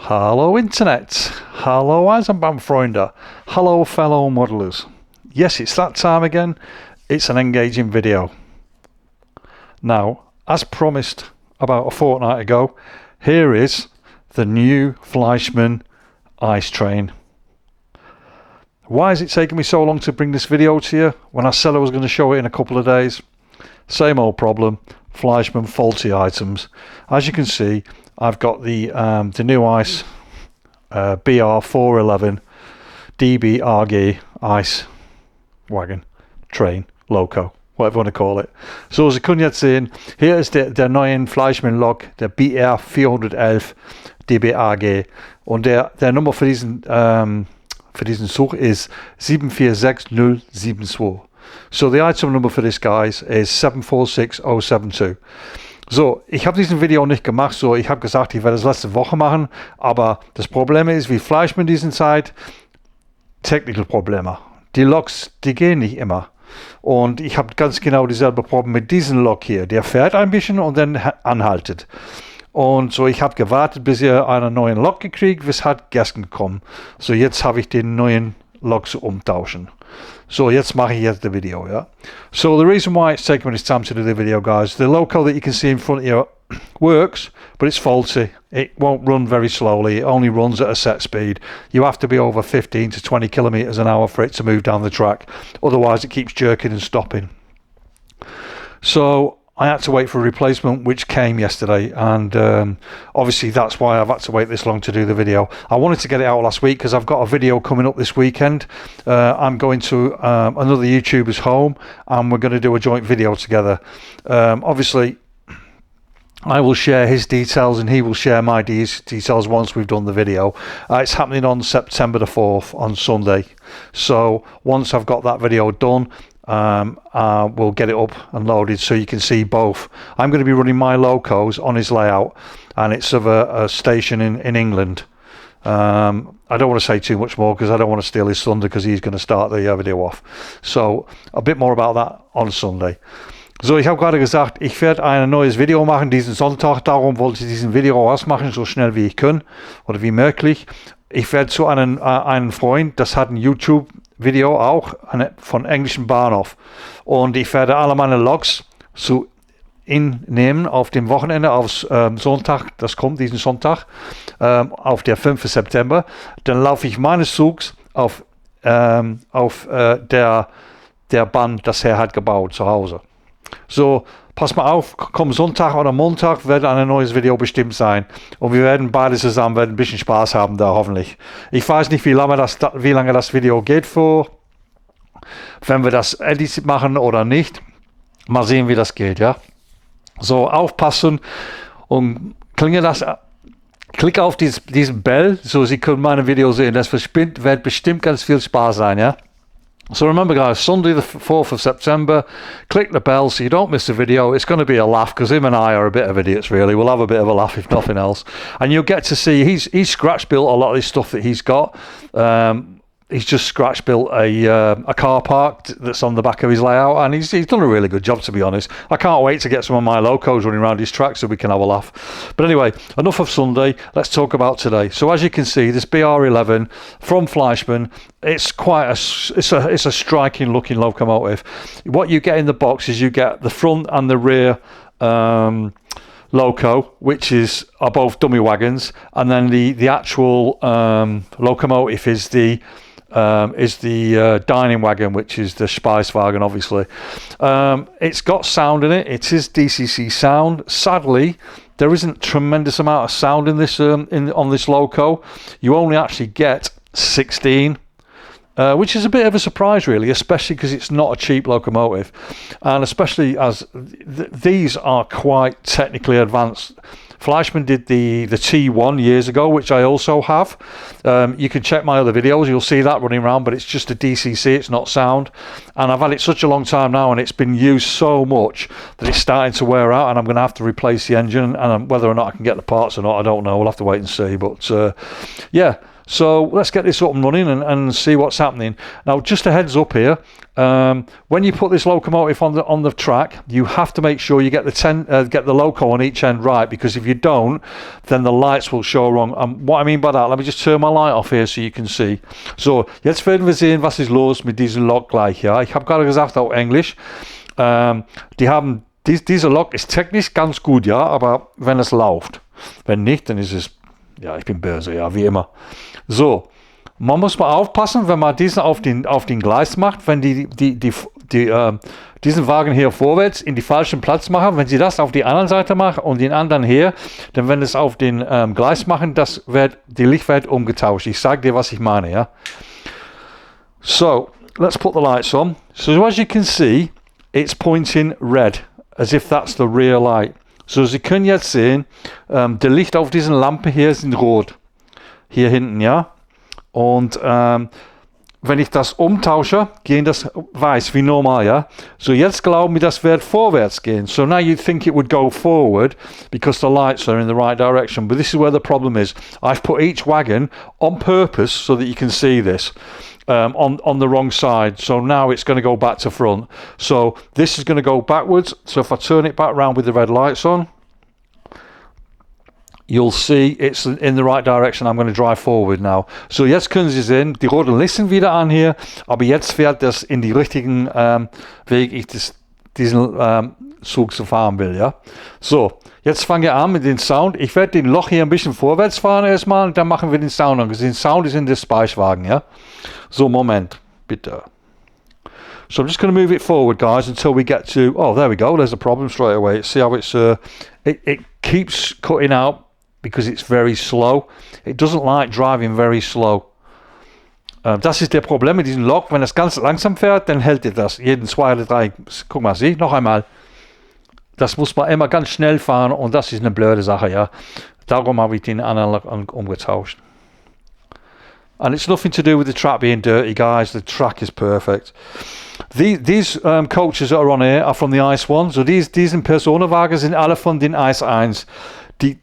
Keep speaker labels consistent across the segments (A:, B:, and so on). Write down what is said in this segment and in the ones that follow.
A: Hallo Internet, hallo Eisenbahnfreunde, hello fellow modelers. Yes, it's that time again. It's an engaging video. Now, as promised about a fortnight ago, here is the new Fleischmann ice train. Why is it taking me so long to bring this video to you when I said I was going to show it in a couple of days? Same old problem, Fleischmann faulty items. As you can see, I've got the new Ice BR411 DB AG ice wagon, train, loco, whatever you want to call it. So, Sie können jetzt sehen, hier ist der neue Fleischmann-Lok, der BR411 DB AG. Und der Nummer für diesen Zug ist 746072. So the item number for this, guys, is 746072. So, ich habe diesen Video nicht gemacht, so ich habe gesagt, ich werde das letzte Woche machen, aber das Problem ist, wie Fleischmann diesen Zeit, Technical Probleme. Die Loks, die gehen nicht immer. Und ich habe ganz genau dieselbe Problem mit diesem Lok hier. Der fährt ein bisschen und dann anhaltet. Und so, ich habe gewartet, bis ihr einen neuen Lok gekriegt, es hat gestern gekommen. So, jetzt habe ich den neuen Lok zu umtauschen. So, jetzt mache ich jetzt the video, yeah? So, the reason why it's taking me this time to do the video, guys, the loco that you can see in front of you works, but it's faulty. It won't run very slowly. It only runs at a set speed. You have to be over 15 to 20 kilometers an hour for it to move down the track. Otherwise, it keeps jerking and stopping. So, I had to wait for a replacement, which came yesterday, and obviously that's why I've had to wait this long to do the video. I wanted to get it out last week because I've got a video coming up this weekend. I'm going to another YouTuber's home, and we're going to do a joint video together. Obviously, I will share his details and he will share my details once we've done the video. It's happening on September the 4th, on Sunday. So once I've got that video done, we'll get it up and loaded so you can see both. I'm going to be running my locos on his layout, and it's of a station in England. I don't want to say too much more because I don't want to steal his thunder, because he's going to start the video off. So a bit more about that on Sunday. So, ich habe gerade gesagt, ich werde ein neues Video machen diesen Sonntag. Darum wollte ich diesen Video ausmachen, so schnell wie ich kann oder wie möglich. Ich werde zu einem Freund, das hat ein YouTube-Video auch, von englischen Bahnhof. Und ich werde alle meine Logs zu nehmen auf dem Wochenende, auf Sonntag, das kommt diesen Sonntag, auf der 5. September. Dann laufe ich meines Zugs auf der Bahn, das er hat gebaut zu Hause. So, pass mal auf, komm Sonntag oder Montag wird ein neues Video bestimmt sein. Und wir werden beide zusammen ein bisschen Spaß haben da, hoffentlich. Ich weiß nicht, wie lange das Video geht für, wenn wir das Edit machen oder nicht. Mal sehen, wie das geht, ja. So, aufpassen und klick auf diesen Bell, so Sie können meine Videos sehen. Das wird bestimmt ganz viel Spaß sein, ja. So remember, guys, Sunday the 4th of September, click the bell so you don't miss the video. It's going to be a laugh because him and I are a bit of idiots, really. We'll have a bit of a laugh if nothing else. And you'll get to see, he's scratch built a lot of this stuff that he's got. He's just scratch built a car park that's on the back of his layout, and he's done a really good job, to be honest. I can't wait to get some of my locos running around his track so we can have a laugh. But anyway, enough of Sunday. Let's talk about today. So as you can see, this BR11 from Fleischmann, it's quite it's a striking looking locomotive. What you get in the box is you get the front and the rear loco, which are both dummy wagons, and then the actual locomotive is the dining wagon, which is the Speiswagen, obviously. It's got sound in it. It is DCC sound. Sadly, there isn't tremendous amount of sound in this on this loco. You only actually get 16. Which is a bit of a surprise, really, especially because it's not a cheap locomotive, and especially as these are quite technically advanced. Fleischmann did the T1 years ago, which I also have. You can check my other videos, you'll see that running around, but it's just a DCC, it's not sound. And I've had it such a long time now, and it's been used so much that it's starting to wear out, and I'm going to have to replace the engine. And whether or not I can get the parts or not, I don't know. We'll have to wait and see. But yeah. So let's get this up and running and see what's happening. Now, just a heads up here, when you put this locomotive on the track, you have to make sure you get the loco on each end right, because if you don't, then the lights will show wrong. What I mean by that, let me just turn my light off here so you can see. So, jetzt werden wir sehen, was ist los mit diesem Lok gleich. Ja, ich habe gerade gesagt auf Englisch, diese Lok ist technisch ganz gut, ja, aber wenn es läuft. Wenn nicht, dann ist es, ja, ich bin böse, ja, wie immer. So, man muss mal aufpassen, wenn man diesen auf den Gleis macht, wenn diesen Wagen hier vorwärts in die falschen Platz machen, wenn sie das auf die andere Seite machen und den anderen hier, dann wenn es auf den Gleis machen, die Licht wird umgetauscht. Ich sage dir, was ich meine, ja. So, let's put the lights on. So as you can see, it's pointing red, as if that's the rear light. So, Sie können jetzt sehen, die Licht auf diesen Lampe hier sind rot. Hier hinten, ja. Und wenn ich das umtausche, gehen das weiß, wie normal, ja. So, jetzt glauben wir, das wird vorwärts gehen. So now you think it would go forward because the lights are in the right direction. But this is where the problem is. I've put each wagon on purpose so that you can see this. On the wrong side, so now it's going to go back to front. So this is going to go backwards. So if I turn it back round with the red lights on, you'll see it's in the right direction. I'm going to drive forward now. So jetzt können Sie sehen, die roten Lichter sind wieder an hier, aber jetzt fährt das in die richtigen Weg, ich diesen Zug zu fahren will, ja. So, jetzt fange ich an mit dem Sound. Ich werde den Loch hier ein bisschen vorwärts fahren erstmal und dann machen wir den Sound an. Den Sound ist in der Speichwagen, ja. So, Moment, bitte. So I'm just going to move it forward, guys, until we get to, oh, there we go, there's a problem straight away. See how it's, it keeps cutting out because it's very slow. It doesn't like driving very slow. Das ist der Problem mit diesem Lok. Wenn es ganz langsam fährt, dann hält er das. Jeden 2 oder 3. Guck mal, sieh, noch einmal. Das muss man immer ganz schnell fahren und das ist eine blöde Sache, ja. Darum habe ich den anderen umgetauscht. And it's nothing to do with the track being dirty, guys. The track is perfect. These coaches that are on here are from the Ice One. So diesen Personenwagen sind alle von den Ice 1. Die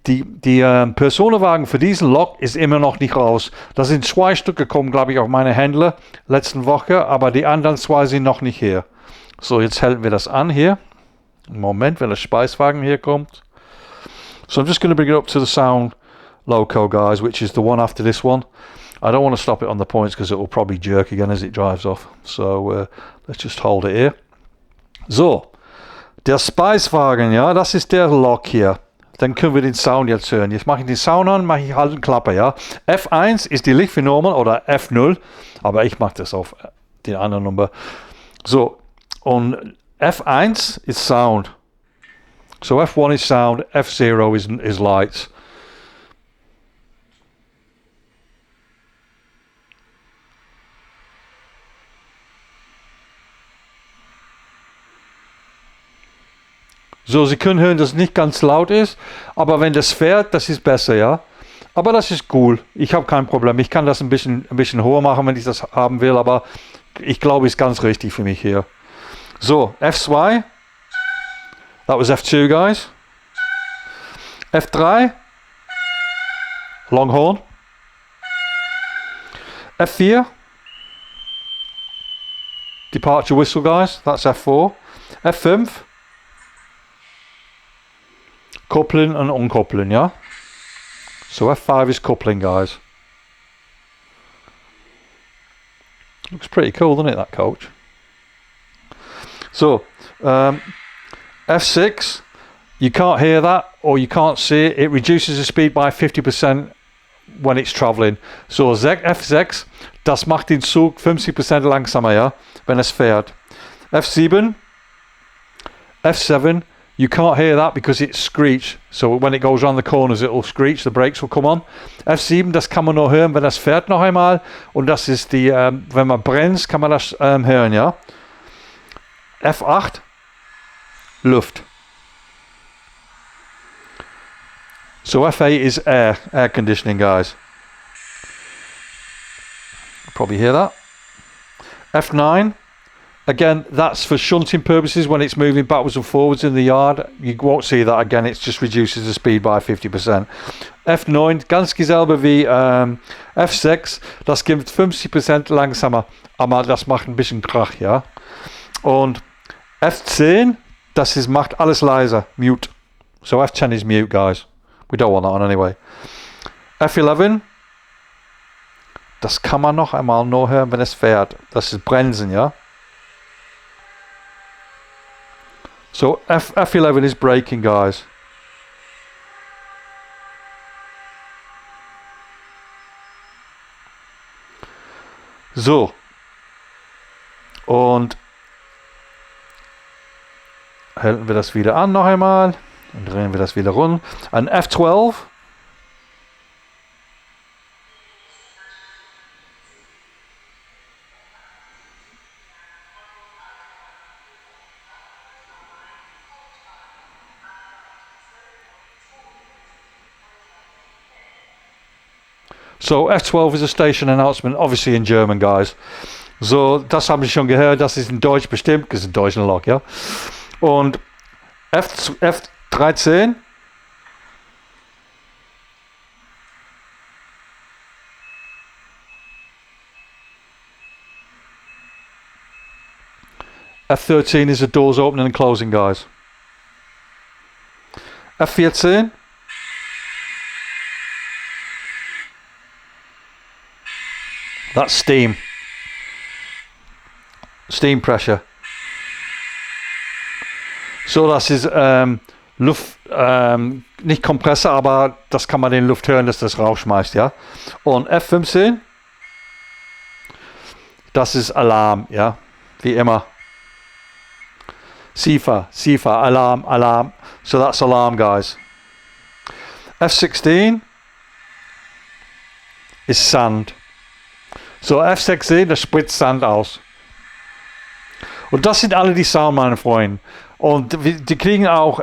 A: Personenwagen für diesen Lok ist immer noch nicht raus. Da sind 2 Stück gekommen, glaube ich, auf meine Händler letzten Woche, aber die anderen 2 sind noch nicht hier. So, jetzt halten wir das an hier. Moment, wenn der Speiswagen hier kommt. So I'm just going to bring it up to the sound loco, guys, which is the one after this one. I don't want to stop it on the points because it will probably jerk again as it drives off. So let's just hold it here. So, der Speiswagen, ja, das ist der Lok hier. Dann können wir den Sound jetzt hören. Jetzt mache ich den Sound an, mache ich halt einen Klapper, ja. F1 ist die Licht für normal oder F0, aber ich mache das auf die andere Nummer. So, und F1 ist Sound. So F1 is sound, F0 is lights. So, Sie können hören, dass es nicht ganz laut ist, aber wenn das fährt, das ist besser, ja. Aber das ist cool. Ich habe kein Problem. Ich kann das ein bisschen höher machen, wenn ich das haben will, aber ich glaube, es ist ganz richtig für mich hier. So, F2. That was F2, guys. F3. Longhorn. F4. Departure whistle, guys. That's F4. F5. Coupling and uncoupling, yeah? So F5 is coupling, guys. Looks pretty cool, doesn't it, that coach? So, F6, you can't hear that or you can't see it. It reduces the speed by 50% when it's traveling. So F6, das macht den Zug 50% langsamer, ja, wenn es fährt. F7, F7, you can't hear that because it screech. So when it goes around the corners, it will screech. The brakes will come on. F7, das kann man nur hören, wenn das fährt noch einmal. Und das ist die, wenn man bremst, kann man das hören, ja. F8, Luft. So F8 is air conditioning, guys. Probably hear that. F9, again, that's for shunting purposes when it's moving backwards and forwards in the yard. You won't see that again, it just reduces the speed by 50%. F9, ganz dieselbe wie F6, das gibt 50% langsamer, aber das macht ein bisschen Krach, ja. Und F10, macht alles leiser, mute. So F10 is mute, guys. We don't want that on anyway. F11, das kann man noch einmal nur hören, wenn es fährt. Das ist Bremsen, ja. So F11 is braking, guys. So. Und halten wir das wieder an noch einmal und drehen wir das wieder runter. An F12. So F12 is a station announcement, obviously in German, guys. So, das haben Sie schon gehört, das ist in Deutsch bestimmt, das ist ein deutscher Log, ja. Und F13. F13 is the doors opening and closing, guys. F14. That's steam. Steam pressure. So, das ist Luft, nicht Kompressor, aber das kann man in Luft hören, dass das rausschmeißt, ja. Und F15, das ist Alarm, ja, wie immer. SIFA, Alarm, Alarm. So that's alarm, guys. F16 is Sand. So F16, das spritzt Sand aus. Und das sind alle die Sound, meine Freunde. Und die kriegen auch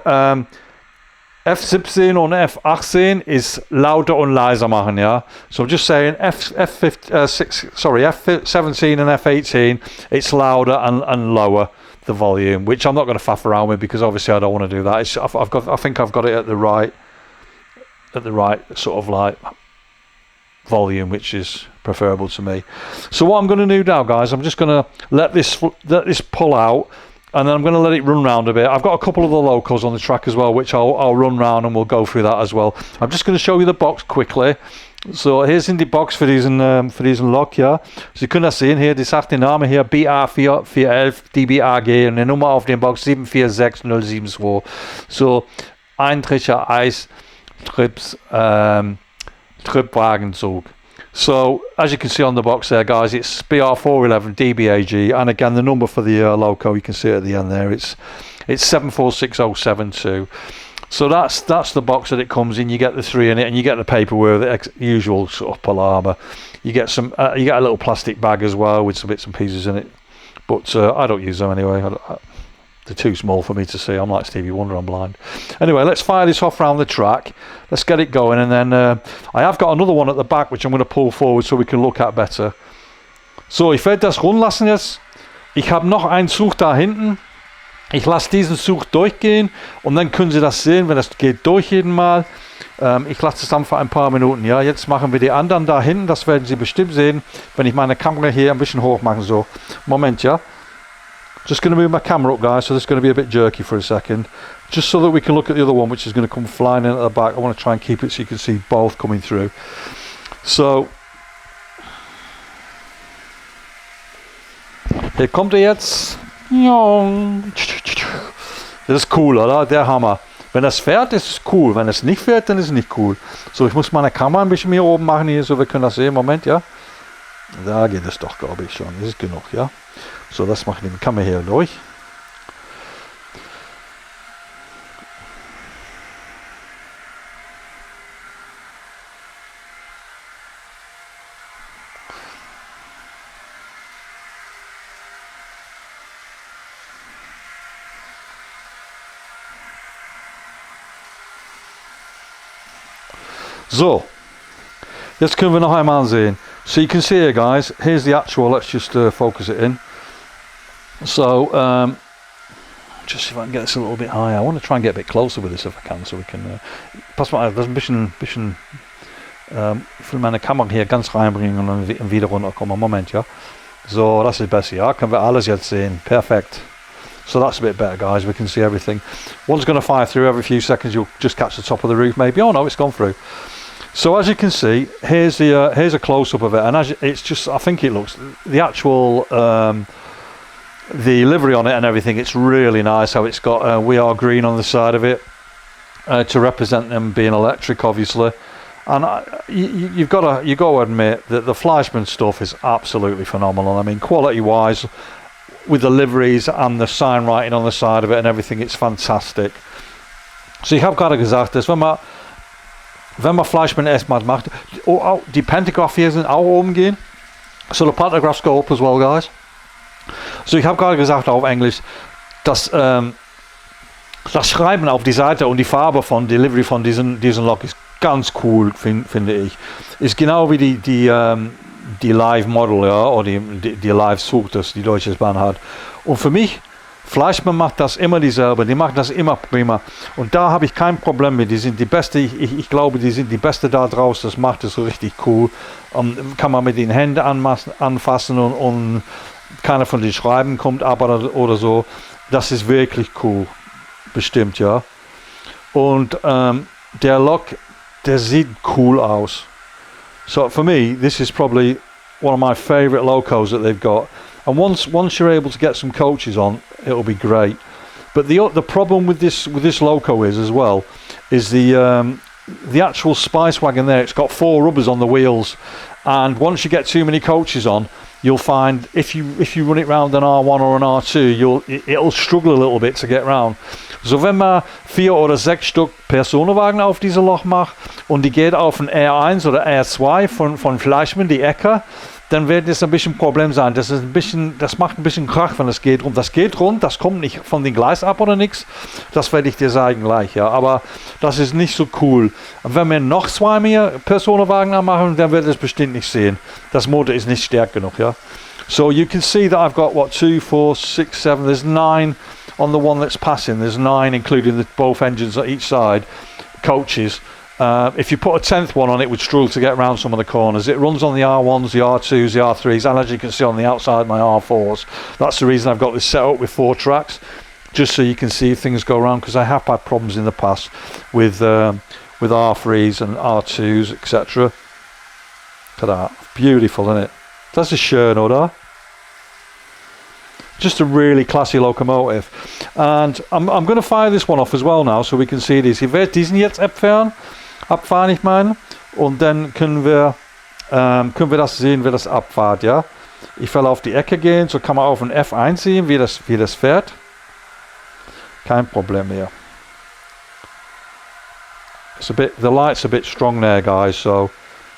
A: F17 und F18 ist lauter und leiser machen, ja. So just saying F17 and F18, it's louder and lower the volume, which I'm not going to faff around with because obviously I don't want to do that. I think I've got it at the right sort of like volume, which is preferable to me. So what I'm going to do now, guys, I'm just going to let this pull out, and then I'm going to let it run round a bit. I've got a couple of the locos on the track as well, which I'll run round and we'll go through that as well. I'm just going to show you the box quickly. So hier sind die Box für diesen Lok, ja. Sie können das sehen hier, die sagt den Namen hier BR411 DB AG und die Nummer auf dem Box 746072. So einträglicher Triebwagenzug. So as you can see on the box there, guys, it's BR411 DB AG, and again the number for the loco you can see at the end there. It's 746072. So that's the box that it comes in. You get the three in it, and you get the paperwork, the usual sort of palaver. You get some, you get a little plastic bag as well with some bits and pieces in it. But I don't use them anyway. They're too small for me to see. I'm like Stevie Wonder, I'm blind. Anyway, let's fire this off around the track. Let's get it going, and then I have got another one at the back which I'm going to pull forward so we can look at better. So, ich werde das ruhen lassen jetzt. Ich habe noch einen Zug da hinten. Ich lasse diesen Zug durchgehen und dann können Sie das sehen, wenn das geht durch jeden Mal. Ich lasse es dann für ein paar Minuten. Ja, jetzt machen wir die anderen da hinten. Das werden Sie bestimmt sehen, wenn ich meine Kamera hier ein bisschen hoch mache. So, Moment, ja. Just going to move my camera up, guys, so this is going to be a bit jerky for a second. Just so that we can look at the other one, which is going to come flying in at the back. I want to try and keep it so you can see both coming through. So, hier kommt er jetzt. Das ist cool, oder? Der Hammer. Wenn das fährt, ist es cool. Wenn es nicht fährt, dann ist es nicht cool. So, ich muss meine Kamera ein bisschen hier oben machen, hier, so wir können das sehen. Moment, ja. Da geht es doch, glaube ich schon. Das ist genug, ja. So, das mache ich die Kamera hier durch. So, jetzt können wir noch einmal sehen. So you can see here, guys, here's the actual, let's just focus it in. So, just if I can get this a little bit higher. I want to try and get a bit closer with this if I can, so we can... pass mal auf, das ist ein bisschen ich will meine Kamera hier ganz reinbringen und dann wieder runterkommen. Moment, ja. So, das ist besser, ja. Können wir alles jetzt sehen. Perfekt. So that's a bit better, guys. We can see everything. One's going to fire through every few seconds. You'll just catch the top of the roof, maybe. Oh no, it's gone through. So as you can see, here's a close-up of it, and it's just, I think it looks, the actual the livery on it and everything, it's really nice how it's got We Are Green on the side of it to represent them being electric, obviously. And you've got to admit that the Fleischmann stuff is absolutely phenomenal. I mean, quality-wise, with the liveries and the sign writing on the side of it and everything, it's fantastic. So ich habe gerade gesagt, dass wenn man Fleischmann erstmal macht, die Pantograph hier sind auch oben gehen. So the pantographs go up as well, guys. So ich habe gerade gesagt auf Englisch, dass das Schreiben auf die Seite und die Farbe von Delivery von diesen Lok ist ganz cool, finde ich. Ist genau wie die Live Model, ja, oder die Live Zug, das die Deutsche Bahn hat. Und für mich, Fleischmann macht das immer dieselbe, die machen das immer prima. Und da habe ich kein Problem mit, die sind die Beste, ich glaube, die sind die Beste da draußen, das macht es so richtig cool. Kann man mit den Händen anfassen und keiner von den Schreiben kommt ab oder so. Das ist wirklich cool, bestimmt, ja. Und der Lok, der sieht cool aus. So for me, this is probably one of my favourite locos that they've got. And once you're able to get some coaches on, it'll be great. But the problem with this loco is as well is the actual spice wagon there. It's got 4 rubbers on the wheels, and once you get too many coaches on, you'll find if you run it round an R1 or an R2, it'll struggle a little bit to get round. So wenn man 4 oder 6 Stück Personenwagen auf diese Loch macht und die geht auf ein R1 oder R2 von Fleischmann, die Ecke, dann wird es ein bisschen ein Problem sein. Das macht ein bisschen Krach, wenn es geht rund. Das geht rund, das kommt nicht von den Gleis ab oder nichts. Das werde ich dir sagen gleich, ja. Aber das ist nicht so cool. Und wenn wir noch 2 mehr Personenwagen anmachen, dann wird es bestimmt nicht sehen. Das Motor ist nicht stark genug, ja. So you can see that I've got, what, 2, 4, 6, 7, there's 9 on the one that's passing. There's 9 including both engines on each side, coaches. If you put a 10th one on, it would struggle to get around some of the corners. It runs on the R1s, the R2s, the R3s, and as you can see on the outside, my R4s. That's the reason I've got this set up with 4 tracks, just so you can see if things go around, because I have had problems in the past with R3s and R2s, etc. Look at that. Beautiful, isn't it? Das ist schön, oder? Just a really classy locomotive. And I'm going to fire this one off as well now, so we can see this. Ich werde diesen jetzt abfahren, ich meine. Und dann können wir das sehen, wie das abfahrt, ja. Ich will auf die Ecke gehen, so kann man auf ein F1 sehen, wie das fährt. Kein Problem mehr. The light's a bit strong there, guys, so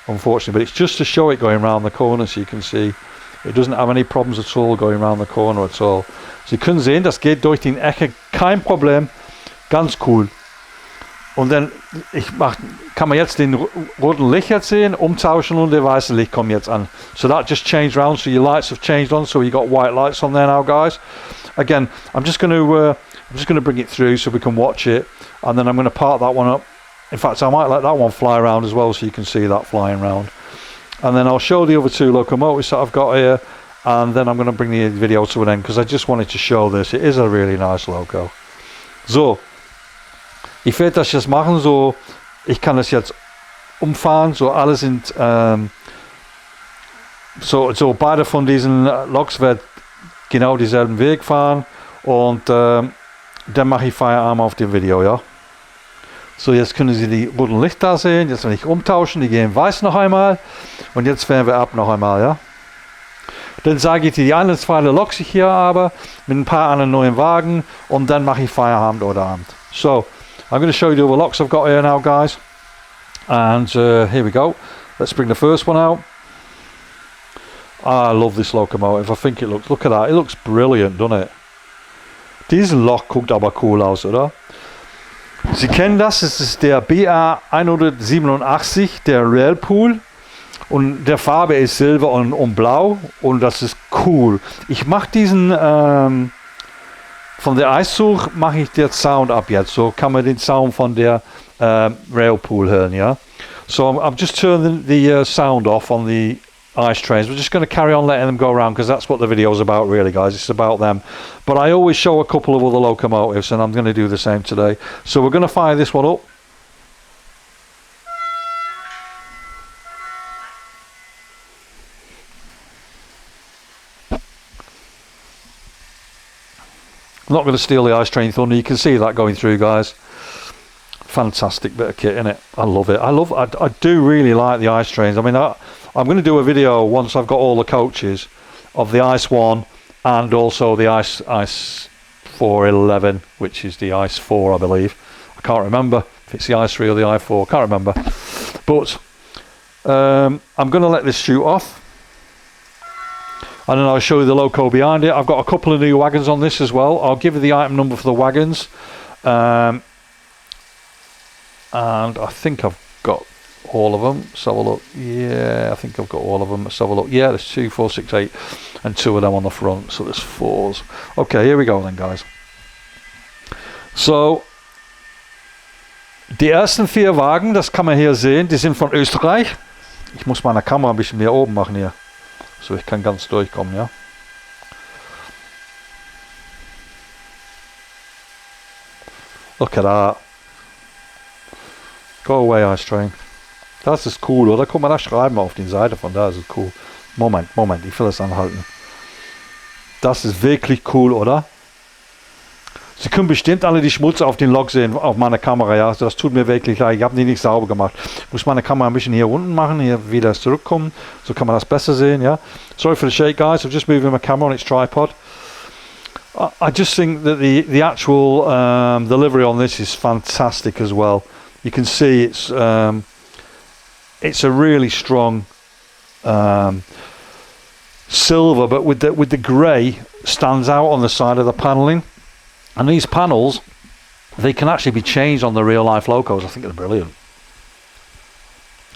A: unfortunately, but it's just to show it going around the corner, so you can see it doesn't have any problems at all going around the corner at all. Sie können sehen, das geht durch die Ecke, kein Problem, ganz cool. Und dann kann man jetzt den roten Licht jetzt sehen, umtauschen und der weiße Licht kommt jetzt an. So that just changed round, so your lights have changed on, so you got white lights on there now, guys. Again, I'm just going to bring it through so we can watch it, and then I'm going to park that one up. In fact, I might let that one fly around as well, so you can see that flying around. And then I'll show the other 2 locomotives that I've got here, and then I'm going to bring the video to an end, because I just wanted to show this. It is a really nice loco. So, ich werde das jetzt machen, so, ich kann das jetzt umfahren, so alle sind, so beide von diesen Loks werden genau dieselben Weg fahren, und dann mache ich Feierabend auf dem Video, ja. So, jetzt können Sie die roten Lichter sehen, jetzt will ich umtauschen, die gehen weiß noch einmal, und jetzt fahren wir ab noch einmal, ja. Dann sage ich dir die anderen 2 Loks ich hier habe, mit ein paar anderen neuen Wagen, und dann mache ich Feierabend oder Abend. So, I'm going to show you the other loks I've got here now, guys. And here we go. Let's bring the first one out. I love this locomotive. I think look at that, it looks brilliant, doesn't it? Dieser Lok guckt aber cool aus, oder? Sie kennen das, es ist der BA187, der Railpool, und der Farbe ist Silber und Blau, und das ist cool. Ich mache diesen von der Eiszug mache ich den Sound ab jetzt. So kann man den Sound von der Railpool hören, yeah? So I'm just turning the sound off on the ice trains. We're just going to carry on letting them go around because that's what the video is about really, guys. It's about them. But I always show a couple of other locomotives and I'm going to do the same today. So we're going to fire this one up. I'm not going to steal the ice train thunder. You can see that going through, guys. Fantastic bit of kit, innit? I love it. I do really like the ice trains. I mean, I'm going to do a video once I've got all the coaches of the Ice 1 and also the Ice 411, which is the Ice 4, I believe. I can't remember if it's the Ice 3 or the I4. Can't remember. But I'm going to let this shoot off. And then I'll show you the loco behind it. I've got a couple of new wagons on this as well. I'll give you the item number for the wagons. And I think I've got all of them. Let's have a look. Yeah, I think I've got all of them. Let's have a look. Yeah, there's 2, 4, 6, 8 and 2 of them on the front. So there's 4s. Okay, here we go then, guys. So, die ersten 4 Wagen, das kann man hier sehen, die sind von Österreich. Ich muss meine Kamera ein bisschen mehr oben machen hier. So, ich kann ganz durchkommen, ja. Look at that. Go away, Ice Train. Das ist cool, oder? Guck mal, da schreiben wir auf die Seite von da, ist es cool. Moment, ich will das anhalten. Das ist wirklich cool, oder? Sie können bestimmt alle die Schmutz auf den Lok sehen, auf meiner Kamera, ja. Das tut mir wirklich leid, ich habe die nicht sauber gemacht. Ich muss meine Kamera ein bisschen hier unten machen, hier wieder zurückkommen. So kann man das besser sehen, ja. Sorry for the shake, guys. I'm just moving my camera on its tripod. I just think that the actual delivery on this is fantastic as well. You can see it's a really strong silver, but with the grey stands out on the side of the panelling. And these panels, they can actually be changed on the real life locos. I think they're brilliant.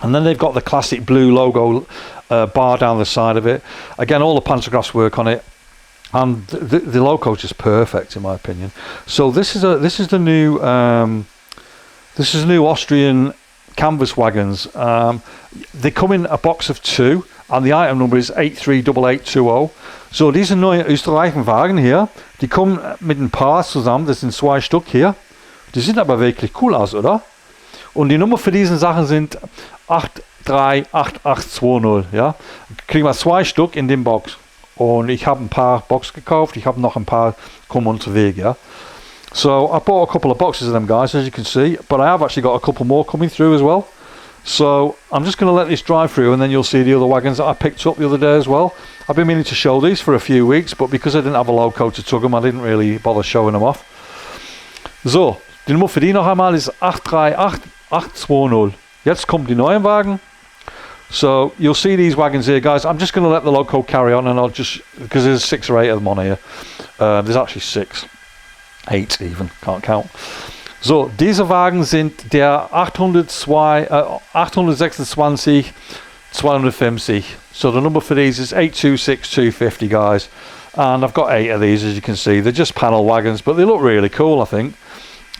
A: And then they've got the classic blue logo bar down the side of it. Again, all the pantographs work on it, and the logo is just perfect in my opinion. So this is the new Austrian canvas wagons. They come in a box of 2, and the item number is 838820. So diese neue österreichischen Wagen hier, die kommen mit ein paar zusammen, das sind 2 Stück hier. Die sehen aber wirklich cool aus, oder? Und die Nummer für diese Sachen sind 838820, ja. Kriegen wir 2 Stück in dem Box. Und ich habe ein paar Boxen gekauft, ich habe noch ein paar kommen unterwegs, ja. So I bought a couple of boxes of them, guys, as you can see, but I have actually got a couple more coming through as well. So I'm just going to let this drive through, and then you'll see the other wagons that I picked up the other day as well. I've been meaning to show these for a few weeks, but because I didn't have a loco to tug them, I didn't really bother showing them off. So, die Nummer für die noch einmal ist 838820. Jetzt kommt die neuen Wagen. So you'll see these wagons here, guys. I'm just going to let the loco carry on, and I'll just, because there's 6 or 8 of them on here. There's actually 6. 8 even, can't count. So, diese Wagen sind der 826 250. So the number for these is 826250, guys. And I've got 8 of these, as you can see. They're just panel wagons, but they look really cool, I think.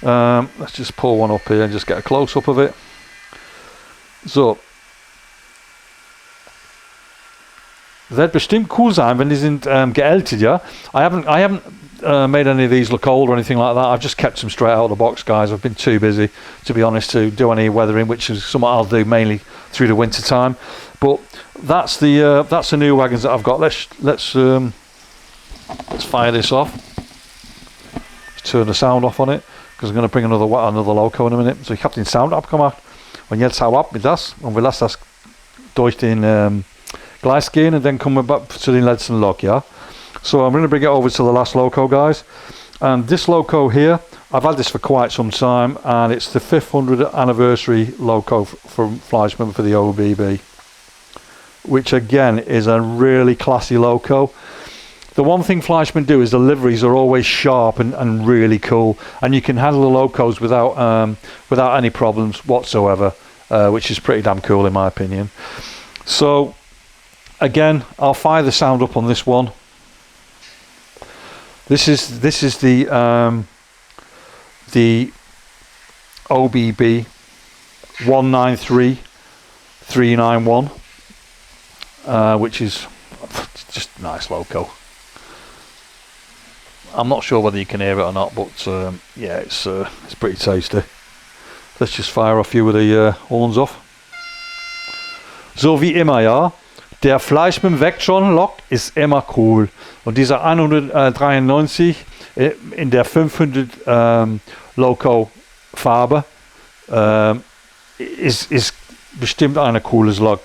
A: Let's just pull one up here and just get a close-up of it. So. Das wird bestimmt cool sein, wenn die sind geältet, ja. I haven't made any of these look old or anything like that. I've just kept them straight out of the box, guys. I've been too busy, to be honest, to do any weathering, which is something I'll do mainly through the winter time. But that's the new wagons that I've got. Let's fire this off. Let's turn the sound off on it, because I'm going to bring another loco in a minute. So ich habe den Sound abgemacht. Und jetzt hau ab mit das, und wir lassen das durch den Gleis gehen, and then kommen wir back to the letzten Lok, yeah? So I'm going to bring it over to the last loco, guys. And this loco here, I've had this for quite some time, and it's the 500th anniversary loco from Fleischmann for the ÖBB, which again is a really classy loco. The one thing Fleischmann do is the liveries are always sharp and really cool, and you can handle the locos without any problems whatsoever, which is pretty damn cool in my opinion. So again, I'll fire the sound up on this one. This is the ÖBB 193391, which is just a nice loco. I'm not sure whether you can hear it or not, but yeah, it's pretty tasty. Let's just fire a few of the horns off. So wie immer, ja. Der Fleischmann Vectron Lok ist immer cool. Und dieser 193 in der 500 Loco Farbe ist bestimmt eine cooles Lok.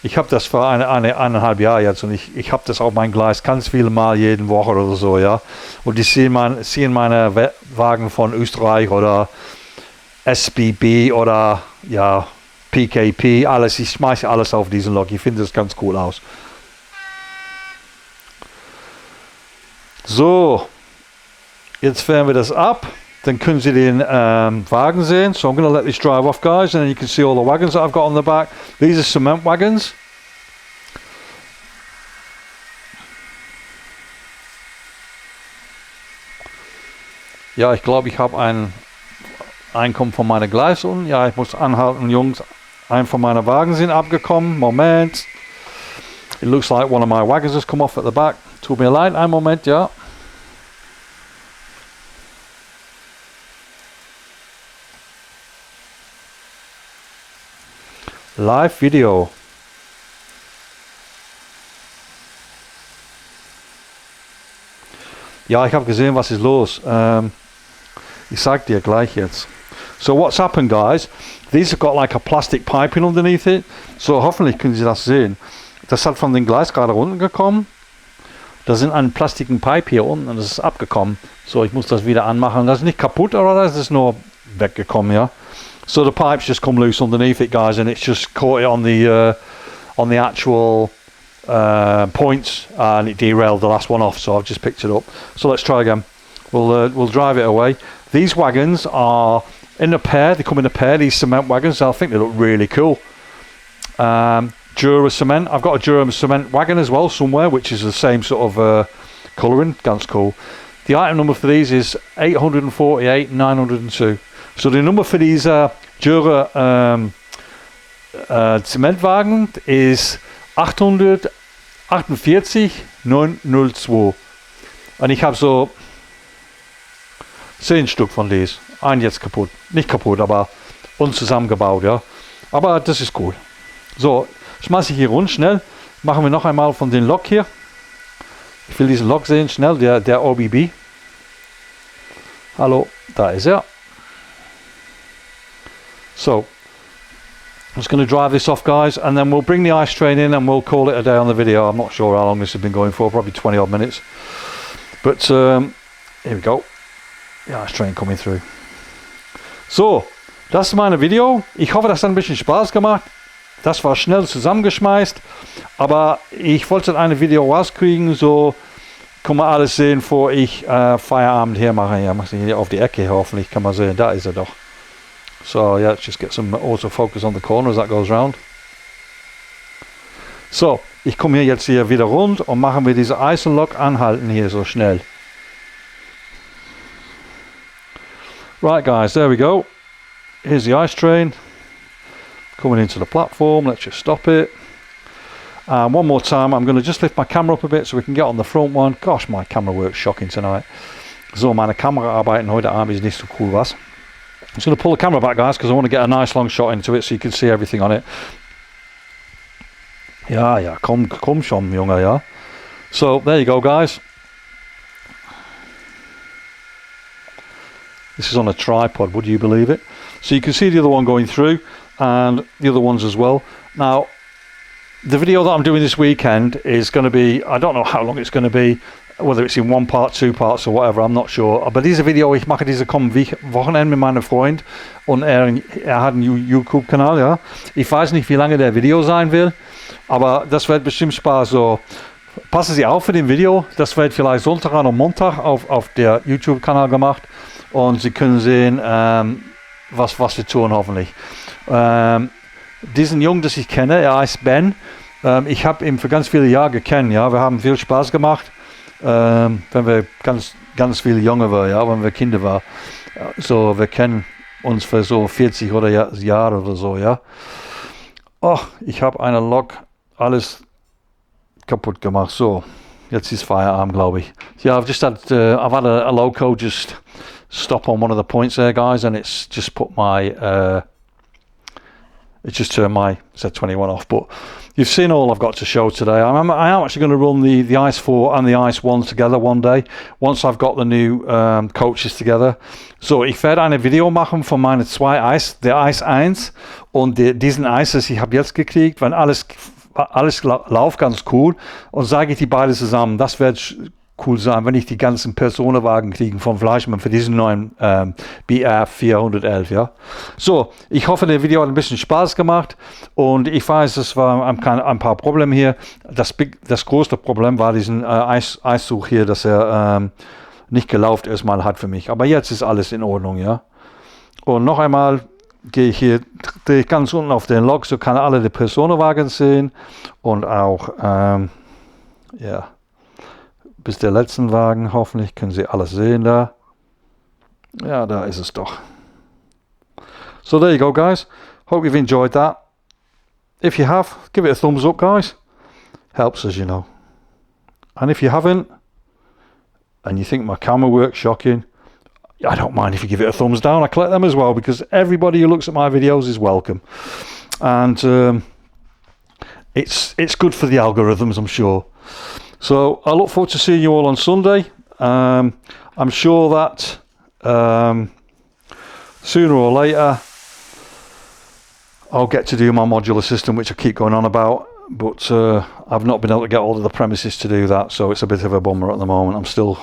A: Ich habe das für eineinhalb Jahre jetzt und ich habe das auf mein Gleis ganz viele Mal jede Woche oder so, ja. Und die sehen meine Wagen von Österreich oder SBB oder ja PKP, alles. Ich schmeiße alles auf diesen Lok. Ich finde das ganz cool aus. So, jetzt fahren wir das ab. Then können Sie den Wagen sehen. So I'm going to let this drive off, guys, and then you can see all the wagons that I've got on the back. These are cement wagons. Ja, ich glaube, ich habe ein Einkommen von meiner Gleis unten. Ja, ich muss anhalten, Jungs. Ein von meinen Wagen sind abgekommen. Moment. It looks like one of my wagons has come off at the back. Tut mir leid, ein Moment, ja. Live Video. Ja, ich habe gesehen, was ist los. Ich sag dir gleich jetzt. So what's happened, guys? These have got like a plastic piping underneath it. So hoffentlich können Sie das sehen. Das hat von den Gleis gerade unten gekommen. Da sind ein plastiken Pipe hier unten und das ist abgekommen. So, ich muss das wieder anmachen. Das ist nicht kaputt, oder das ist nur weggekommen, ja. So the pipes just come loose underneath it, guys, and it's just caught it on the actual points, and it derailed the last one off. So I've just picked it up. So let's try again. We'll drive it away. These wagons are in a pair. They come in a pair. These cement wagons. I think they look really cool. Jura Cement. I've got a Jura Cement wagon as well somewhere, which is the same sort of colouring. Ganz cool. The item number for these is 848,902. So the number for these Jura Zementwagen is 848,902. Und ich habe so 10 Stück von dies. Ein jetzt kaputt. Nicht kaputt, aber unzusammengebaut, ja. Aber das ist cool. So, schmeiße ich hier rund, schnell. Machen wir noch einmal von den Lok hier. Ich will diesen Lok sehen, schnell, der ÖBB. Hallo, da ist er. So, I'm just going to drive this off, guys, and then we'll bring the ice train in and we'll call it a day on the video. I'm not sure how long this has been going for, probably 20 odd minutes. But here we go. The ice train coming through. So, das ist mein Video. Ich hoffe, das hat ein bisschen Spaß gemacht. Das war schnell zusammengeschmeißt, aber ich wollte ein Video rauskriegen, so kann man alles sehen, bevor ich Feierabend hier mache. Ja, mach ich hier auf die Ecke, hoffentlich kann man sehen, da ist er doch. So yeah, let's just get some autofocus on the corner as that goes round. So, ich komme hier jetzt wieder rund und machen wir diese Eisenlok anhalten hier so schnell. Right, guys, there we go. Here's the ice train coming into the platform. Let's just stop it. And one more time, I'm going to just lift my camera up a bit so we can get on the front one. Gosh, my camera works shocking tonight. So, meine Kameraarbeiten heute Abend ist nicht so cool, was? I'm just going to pull the camera back, guys, because I want to get a nice long shot into it so you can see everything on it. Ja, komm schon, Junge, ja. So, there you go, guys. This is on a tripod, would you believe it? So you can see the other one going through and the other ones as well. Now, the video that I'm doing this weekend is going to be, I don't know how long it's going to be, whether it's in one part, 2 parts or whatever, I'm not sure. Aber diese Video, ich mache diese kommen Wochenende mit meinem Freund und er hat einen YouTube-Kanal, ja. Ich weiß nicht, wie lange der Video sein will, aber das wird bestimmt Spaß. So, passen Sie auf für den Video, das wird vielleicht Sonntag oder Montag auf der YouTube-Kanal gemacht und Sie können sehen, was wir tun hoffentlich. Diesen Jungen, das ich kenne, er heißt Ben. Ich habe ihn für ganz viele Jahre gekannt, ja. Wir haben viel Spaß gemacht. wenn wir ganz viele Junge waren, ja, wenn wir Kinder waren. So, wir kennen uns für so 40 oder Jahre oder so, ja. Oh, ich habe eine Lok alles kaputt gemacht. So, jetzt ist Feierabend, glaube ich. Yeah, I've had a loco just stop on one of the points there, guys, and it's just put my it just turned my Z21 off. But you've seen all I've got to show today. I am actually going to run the Ice 4 and the Ice 1 together one day, once I've got the new coaches together. So, ich werde eine Video machen von meinen zwei Eis, der Ice 1 und diesen Eis, das ich habe jetzt gekriegt, wenn alles läuft ganz cool, und sage ich die beide zusammen. Das wird cool sein, wenn ich die ganzen Personenwagen kriege von Fleischmann für diesen neuen BR411, ja. So, ich hoffe, das Video hat ein bisschen Spaß gemacht, und ich weiß, es war ein paar Probleme hier. Das größte Problem war diesen Eiszug hier, dass er nicht gelaufen erstmal hat für mich. Aber jetzt ist alles in Ordnung, ja. Und noch einmal gehe ich hier ganz unten auf den Lok, so kann alle die Personenwagen sehen, und auch, ja, bis der letzten Wagen, hoffentlich können Sie alles sehen da. Ja, da ist es doch. So there you go, guys. Hope you've enjoyed that. If you have, give it a thumbs up, guys. Helps us, you know. And if you haven't, and you think my camera works shocking, I don't mind if you give it a thumbs down. I collect them as well, because everybody who looks at my videos is welcome. And it's good for the algorithms, I'm sure. So I look forward to seeing you all on Sunday. I'm sure that sooner or later I'll get to do my modular system, which I keep going on about, but I've not been able to get all of the premises to do that, so it's a bit of a bummer at the moment. I'm still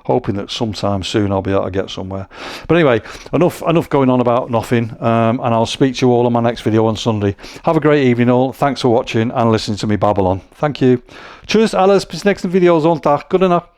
A: hoping that sometime soon I'll be able to get somewhere. But anyway, enough going on about nothing, and I'll speak to you all in my next video on Sunday. Have a great evening all. Thanks for watching and listening to me babble on. Thank you. Tschüss alles, bis nächsten Video Sonntag. Gute Nacht.